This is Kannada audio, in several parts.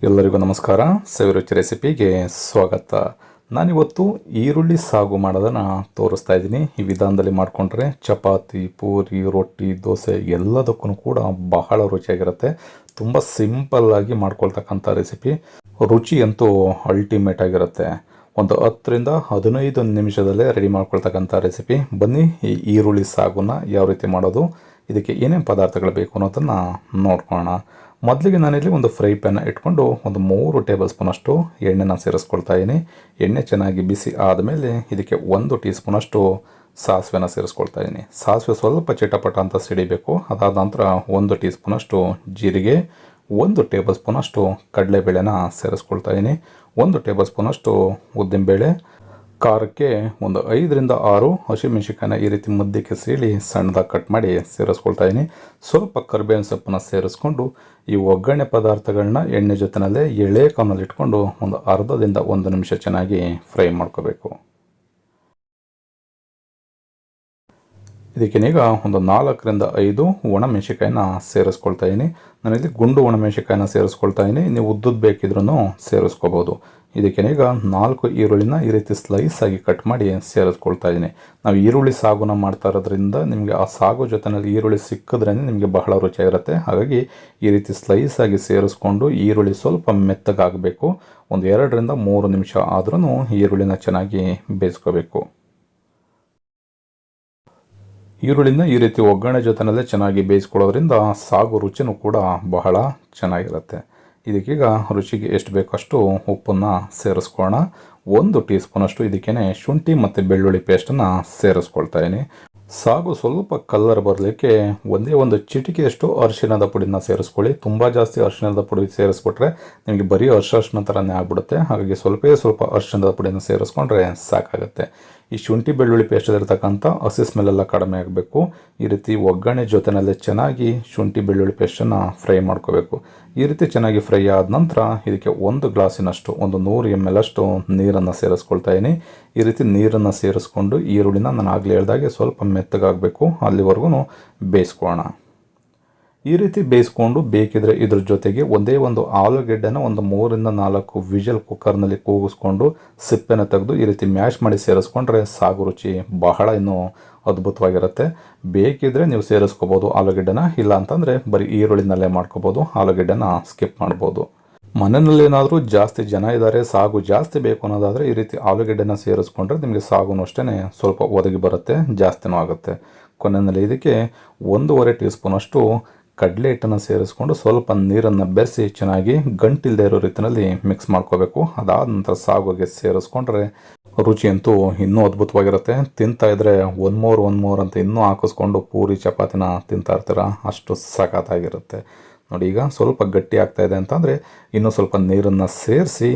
ಎಲ್ಲರಿಗೂ ನಮಸ್ಕಾರ. ಸವಿರುಚಿ ರೆಸಿಪಿಗೆ ಸ್ವಾಗತ. ನಾನಿವತ್ತು ಈರುಳ್ಳಿ ಸಾಗು ಮಾಡೋದನ್ನು ತೋರಿಸ್ತಾ ಇದ್ದೀನಿ. ಈ ವಿಧಾನದಲ್ಲಿ ಮಾಡಿಕೊಂಡ್ರೆ ಚಪಾತಿ, ಪೂರಿ, ರೊಟ್ಟಿ, ದೋಸೆ ಎಲ್ಲದಕ್ಕೂ ಕೂಡ ಬಹಳ ರುಚಿಯಾಗಿರುತ್ತೆ. ತುಂಬ ಸಿಂಪಲ್ಲಾಗಿ ಮಾಡ್ಕೊಳ್ತಕ್ಕಂಥ ರೆಸಿಪಿ. ರುಚಿ ಅಂತೂ ಅಲ್ಟಿಮೇಟ್ ಆಗಿರುತ್ತೆ. ಒಂದು 10ರಿಂದ 15 ನಿಮಿಷದಲ್ಲೇ ರೆಡಿ ಮಾಡ್ಕೊಳ್ತಕ್ಕಂಥ ರೆಸಿಪಿ. ಬನ್ನಿ ಈ ಈರುಳ್ಳಿ ಸಾಗುನ ಯಾವ ರೀತಿ ಮಾಡೋದು, ಇದಕ್ಕೆ ಏನೇನು ಪದಾರ್ಥಗಳು ಬೇಕು ಅನ್ನೋದನ್ನು ನೋಡ್ಕೊಳ್ಳೋಣ. ಮೊದಲಿಗೆ ನಾನಿಲ್ಲಿ ಒಂದು ಫ್ರೈ ಪ್ಯಾನ್ ಇಟ್ಕೊಂಡು ಒಂದು 3 ಟೇಬಲ್ ಸ್ಪೂನಷ್ಟು ಎಣ್ಣೆನ ಸೇರಿಸ್ಕೊಳ್ತಾ ಇದ್ದೀನಿ. ಎಣ್ಣೆ ಚೆನ್ನಾಗಿ ಬಿಸಿ ಆದಮೇಲೆ ಇದಕ್ಕೆ 1 ಟೀ ಸ್ಪೂನಷ್ಟು ಸಾಸಿವೆನ ಸೇರಿಸ್ಕೊಳ್ತಾ ಇದ್ದೀನಿ. ಸಾಸಿವೆ ಸ್ವಲ್ಪ ಚಿಟಪಟ ಅಂತ ಸಿಡಿಬೇಕು. ಅದಾದ ನಂತರ 1 ಟೀ ಸ್ಪೂನಷ್ಟು ಜೀರಿಗೆ, 1 ಟೇಬಲ್ ಸ್ಪೂನಷ್ಟು ಕಡಲೆಬೇಳೆನ ಸೇರಿಸ್ಕೊಳ್ತಾ ಇದ್ದೀನಿ. 1 ಟೇಬಲ್ ಸ್ಪೂನಷ್ಟು ಉದ್ದಿನಬೇಳೆ. ಖಾರಕ್ಕೆ ಒಂದು 5ರಿಂದ 6 ಹಸಿಮೆಣಸಿನಕಾಯಿನ ಈ ರೀತಿ ಮುದ್ದಕ್ಕೆ ಸೀಳಿ ಸಣ್ಣದಾಗಿ ಕಟ್ ಮಾಡಿ ಸೇರಿಸ್ಕೊಳ್ತಾ ಇದ್ದೀನಿ. ಸ್ವಲ್ಪ ಕರಿಬೇವಿನ ಸೊಪ್ಪನ್ನು ಸೇರಿಸ್ಕೊಂಡು ಈ ಒಗ್ಗರಣೆ ಪದಾರ್ಥಗಳನ್ನ ಎಣ್ಣೆ ಜೊತೆನಲ್ಲೇ ಎಳೆ ಕಾನಲ್ಲಿ ಇಟ್ಕೊಂಡು ಒಂದು ಅರ್ಧದಿಂದ 1 ನಿಮಿಷ ಚೆನ್ನಾಗಿ ಫ್ರೈ ಮಾಡ್ಕೋಬೇಕು. ಇದಕ್ಕೇನೀಗ ಒಂದು 4ರಿಂದ 5 ಒಣಮೆಣಸಿಕಾಯಿನ ಸೇರಿಸ್ಕೊಳ್ತಾ ಇದ್ದೀನಿ. ನಾನಿಲ್ಲಿ ಗುಂಡು ಒಣಮೆಣಸಿಕಾಯಿನ ಸೇರಿಸ್ಕೊಳ್ತಾ ಇದ್ದೀನಿ. ನೀವು ಉದ್ದುದ್ದು ಬೇಕಿದ್ರೂ ಸೇರಿಸ್ಕೋಬೋದು. ಇದಕ್ಕೇನೀಗ 4 ಈರುಳ್ಳಿನ ಈ ರೀತಿ ಸ್ಲೈಸ್ ಆಗಿ ಕಟ್ ಮಾಡಿ ಸೇರಿಸ್ಕೊಳ್ತಾ ಇದ್ದೀನಿ. ನಾವು ಈರುಳ್ಳಿ ಸಾಗುನ ಮಾಡ್ತಾ ಇರೋದ್ರಿಂದ ನಿಮಗೆ ಆ ಸಾಗು ಜೊತೆನಲ್ಲಿ ಈರುಳ್ಳಿ ಸಿಕ್ಕಿದ್ರೇ ನಿಮಗೆ ಬಹಳ ರುಚಿಯಾಗಿರುತ್ತೆ. ಹಾಗಾಗಿ ಈ ರೀತಿ ಸ್ಲೈಸ್ ಆಗಿ ಸೇರಿಸ್ಕೊಂಡು ಈರುಳ್ಳಿ ಸ್ವಲ್ಪ ಮೆತ್ತಗಾಗಬೇಕು. ಒಂದು 2ರಿಂದ 3 ನಿಮಿಷ ಆದ್ರೂ ಈರುಳ್ಳಿನ ಚೆನ್ನಾಗಿ ಬೇಯಿಸ್ಕೋಬೇಕು. ಈರುಳ್ಳಿನ ಈ ರೀತಿ ಒಗ್ಗರಣೆ ಜೊತೆನಲ್ಲೇ ಚೆನ್ನಾಗಿ ಬೇಯಿಸ್ಕೊಳ್ಳೋದ್ರಿಂದ ಸಾಗು ರುಚಿನೂ ಕೂಡ ಬಹಳ ಚೆನ್ನಾಗಿರುತ್ತೆ. ಇದಕ್ಕೀಗ ರುಚಿಗೆ ಎಷ್ಟು ಬೇಕಷ್ಟು ಉಪ್ಪನ್ನು ಸೇರಿಸ್ಕೊಳ್ಳೋಣ. 1 ಟೀ ಸ್ಪೂನಷ್ಟು ಇದಕ್ಕೇ ಶುಂಠಿ ಮತ್ತು ಬೆಳ್ಳುಳ್ಳಿ ಪೇಸ್ಟನ್ನು ಸೇರಿಸ್ಕೊಳ್ತಾ ಇದ್ದೀನಿ. ಸಾಗು ಸ್ವಲ್ಪ ಕಲರ್ ಬರಲಿಕ್ಕೆ ಒಂದು ಚಿಟಿಕೆಯಷ್ಟು ಅರಿಶಿಣದ ಪುಡಿನ ಸೇರಿಸ್ಕೊಳ್ಳಿ. ತುಂಬ ಜಾಸ್ತಿ ಅರಿಶಿಣದ ಪುಡಿ ಸೇರಿಸ್ಬಿಟ್ರೆ ನಿಮಗೆ ಬರೀ ಅರಿಶಿಣ ಥರನೇ ಆಗ್ಬಿಡುತ್ತೆ. ಹಾಗಾಗಿ ಸ್ವಲ್ಪ ಅರಿಶಿಣದ ಪುಡಿನ ಸೇರಿಸ್ಕೊಂಡ್ರೆ ಸಾಕಾಗುತ್ತೆ. ಈ ಶುಂಠಿ ಬೆಳ್ಳುಳ್ಳಿ ಪೇಸ್ಟಲ್ಲಿರ್ತಕ್ಕಂಥ ಹಸಿ ಸ್ಮೆಲ್ಲೆಲ್ಲ ಕಡಿಮೆ ಆಗಬೇಕು. ಈ ರೀತಿ ಒಗ್ಗರಣೆ ಜೊತೆನಲ್ಲೇ ಚೆನ್ನಾಗಿ ಶುಂಠಿ ಬೆಳ್ಳುಳ್ಳಿ ಪೇಸ್ಟನ್ನು ಫ್ರೈ ಮಾಡ್ಕೋಬೇಕು. ಈ ರೀತಿ ಚೆನ್ನಾಗಿ ಫ್ರೈ ಆದ ನಂತರ ಇದಕ್ಕೆ 1 ಗ್ಲಾಸಿನಷ್ಟು 100 ml ಅಷ್ಟು ನೀರನ್ನು ಸೇರಿಸ್ಕೊಳ್ತಾ ಇದ್ದೀನಿ. ಈ ರೀತಿ ನೀರನ್ನು ಸೇರಿಸ್ಕೊಂಡು ಈರುಳ್ಳಿನ ನಾನು ಆಗಲೇ ಹೇಳ್ದಾಗೆ ಸ್ವಲ್ಪ ಮೆತ್ತಗಾಗಬೇಕು, ಅಲ್ಲಿವರೆಗೂ ಬೇಯಿಸ್ಕೊಳ್ಳೋಣ. ಈ ರೀತಿ ಬೇಯಿಸ್ಕೊಂಡು ಬೇಕಿದ್ರೆ ಇದ್ರ ಜೊತೆಗೆ ಒಂದು ಆಲೂಗೆಡ್ಡೆನ 3ರಿಂದ 4 ವಿಷಲ್ ಕುಕ್ಕರ್ನಲ್ಲಿ ಕೂಗಿಸ್ಕೊಂಡು ಸಿಪ್ಪೆನ ತೆಗೆದು ಈ ರೀತಿ ಮ್ಯಾಶ್ ಮಾಡಿ ಸೇರಿಸ್ಕೊಂಡ್ರೆ ಸಾಗು ರುಚಿ ಬಹಳ ಇನ್ನೂ ಅದ್ಭುತವಾಗಿರುತ್ತೆ. ಬೇಕಿದ್ರೆ ನೀವು ಸೇರಿಸ್ಕೋಬೋದು ಆಲೂಗೆಡ್ಡೆನ, ಇಲ್ಲ ಅಂತಂದರೆ ಬರೀ ಈರುಳ್ಳಿನಲ್ಲೇ ಮಾಡ್ಕೋಬೋದು, ಆಲೂಗೆಡ್ಡೆನ ಸ್ಕಿಪ್ ಮಾಡ್ಬೋದು. ಮನೆಯಲ್ಲಿ ಏನಾದರೂ ಜಾಸ್ತಿ ಜನ ಇದ್ದಾರೆ, ಸಾಗು ಜಾಸ್ತಿ ಬೇಕು ಅನ್ನೋದಾದರೆ ಈ ರೀತಿ ಆಲೂಗೆಡ್ಡೆನ ಸೇರಿಸ್ಕೊಂಡ್ರೆ ನಿಮಗೆ ಸಾಗುನೂ ಅಷ್ಟೇ ಸ್ವಲ್ಪ ಒದಗಿ ಬರುತ್ತೆ, ಜಾಸ್ತಿನೂ ಆಗುತ್ತೆ. ಕೊನೆಯಲ್ಲಿ ಇದಕ್ಕೆ 1.5 ಟೀ ಸ್ಪೂನಷ್ಟು ಕಡಲೆ ಹಿಟ್ಟನ್ನು ಸೇರಿಸ್ಕೊಂಡು ಸ್ವಲ್ಪ ನೀರನ್ನು ಬೆರೆಸಿ ಚೆನ್ನಾಗಿ ಗಂಟಿಲ್ಲದೆ ಇರೋ ರೀತಿಯಲ್ಲಿ ಮಿಕ್ಸ್ ಮಾಡ್ಕೋಬೇಕು. ಅದಾದ ನಂತರ ಸಾಗುಗೆ ಸೇರಿಸ್ಕೊಂಡ್ರೆ ರುಚಿ ಅಂತೂ ಇನ್ನೂ ಅದ್ಭುತವಾಗಿರುತ್ತೆ. ತಿಂತಾ ಇದ್ರೆ ಒನ್ ಮೋರ್ ಅಂತ ಇನ್ನೂ ಹಾಕಿಸ್ಕೊಂಡು ಪೂರಿ ಚಪಾತಿನ ತಿಂತಾ ಇರ್ತೀರ, ಅಷ್ಟು ಸಖತ್ತಾಗಿರುತ್ತೆ. ನೋಡಿ, ಈಗ ಸ್ವಲ್ಪ ಗಟ್ಟಿ ಆಗ್ತಾ ಇದೆ ಅಂತಂದರೆ ಇನ್ನೂ ಸ್ವಲ್ಪ ನೀರನ್ನು ಸೇರಿಸಿ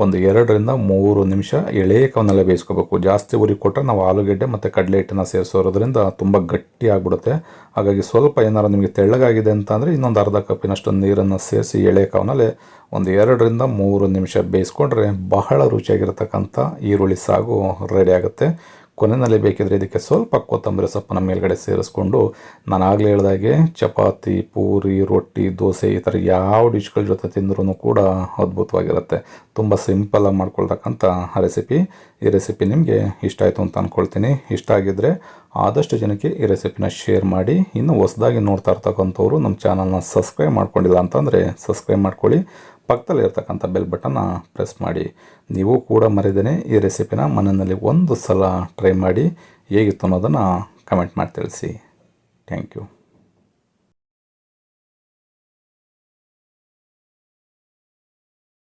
ಒಂದು 2ರಿಂದ 3 ನಿಮಿಷ ಎಳೆ ಕವನಲ್ಲೇ ಬೇಯಿಸ್ಕೋಬೇಕು. ಜಾಸ್ತಿ ಉರಿ ಕೊಟ್ಟರೆ ನಾವು ಆಲೂಗೆಡ್ಡೆ ಮತ್ತು ಕಡಲೆ ಹಿಟ್ಟನ್ನು ಸೇರಿಸೋದ್ರಿಂದ ತುಂಬ ಗಟ್ಟಿ ಆಗಿಬಿಡುತ್ತೆ. ಹಾಗಾಗಿ ಸ್ವಲ್ಪ ಏನಾರು ನಿಮಗೆ ತೆಳ್ಳಗಾಗಿದೆ ಅಂತಂದರೆ ಇನ್ನೊಂದು ಅರ್ಧ ಕಪ್ಪಿನಷ್ಟು ನೀರನ್ನು ಸೇರಿಸಿ ಎಳೆ ಕವನಲ್ಲೇ ಒಂದು 2ರಿಂದ 3 ನಿಮಿಷ ಬೇಯಿಸ್ಕೊಂಡ್ರೆ ಬಹಳ ರುಚಿಯಾಗಿರ್ತಕ್ಕಂಥ ಈರುಳ್ಳಿ ಸಾಗು ರೆಡಿ ಆಗುತ್ತೆ. ಕೊನೆಯಲ್ಲಿ ಬೇಕಿದ್ರೆ ಇದಕ್ಕೆ ಸ್ವಲ್ಪ ಕೊತ್ತಂಬರಿ ಸೊಪ್ಪನ್ನು ಮೇಲ್ಗಡೆ ಸೇರಿಸ್ಕೊಂಡು ನಾನು ಆಗಲೇ ಹೇಳಿದಾಗೆ ಚಪಾತಿ, ಪೂರಿ, ರೊಟ್ಟಿ, ದೋಸೆ ಈ ಥರ ಯಾವ ಡಿಶ್ಗಳ ಜೊತೆ ತಿಂದ್ರೂ ಕೂಡ ಅದ್ಭುತವಾಗಿರುತ್ತೆ. ತುಂಬ ಸಿಂಪಲ್ಲಾಗಿ ಮಾಡ್ಕೊಳ್ತಕ್ಕಂಥ ರೆಸಿಪಿ. ಈ ರೆಸಿಪಿ ನಿಮಗೆ ಇಷ್ಟ ಆಯಿತು ಅಂತ ಅಂದ್ಕೊಳ್ತೀನಿ. ಇಷ್ಟ ಆಗಿದ್ದರೆ ಆದಷ್ಟು ಜನಕ್ಕೆ ಈ ರೆಸಿಪಿನ ಶೇರ್ ಮಾಡಿ. ಇನ್ನು ಹೊಸದಾಗಿ ನೋಡ್ತಾ ಇರ್ತಕ್ಕಂಥವ್ರು ನಮ್ಮ ಚಾನಲ್ನ ಸಬ್ಸ್ಕ್ರೈಬ್ ಮಾಡ್ಕೊಂಡಿಲ್ಲ ಅಂತಂದರೆ ಸಬ್ಸ್ಕ್ರೈಬ್ ಮಾಡ್ಕೊಳ್ಳಿ. ಪಕ್ಕದಲ್ಲಿ ಇರ್ತಕ್ಕಂಥ ಬೆಲ್ ಬಟನ್ನ ಪ್ರೆಸ್ ಮಾಡಿ. ನೀವು ಕೂಡ ಮರೆದೇನೆ ಈ ರೆಸಿಪಿನ ಮನೆಯಲ್ಲಿ ಒಂದು ಸಲ ಟ್ರೈ ಮಾಡಿ ಹೇಗಿತ್ತು ಅನ್ನೋದನ್ನು ಕಮೆಂಟ್ ಮಾಡಿ ತಿಳಿಸಿ. Thank you.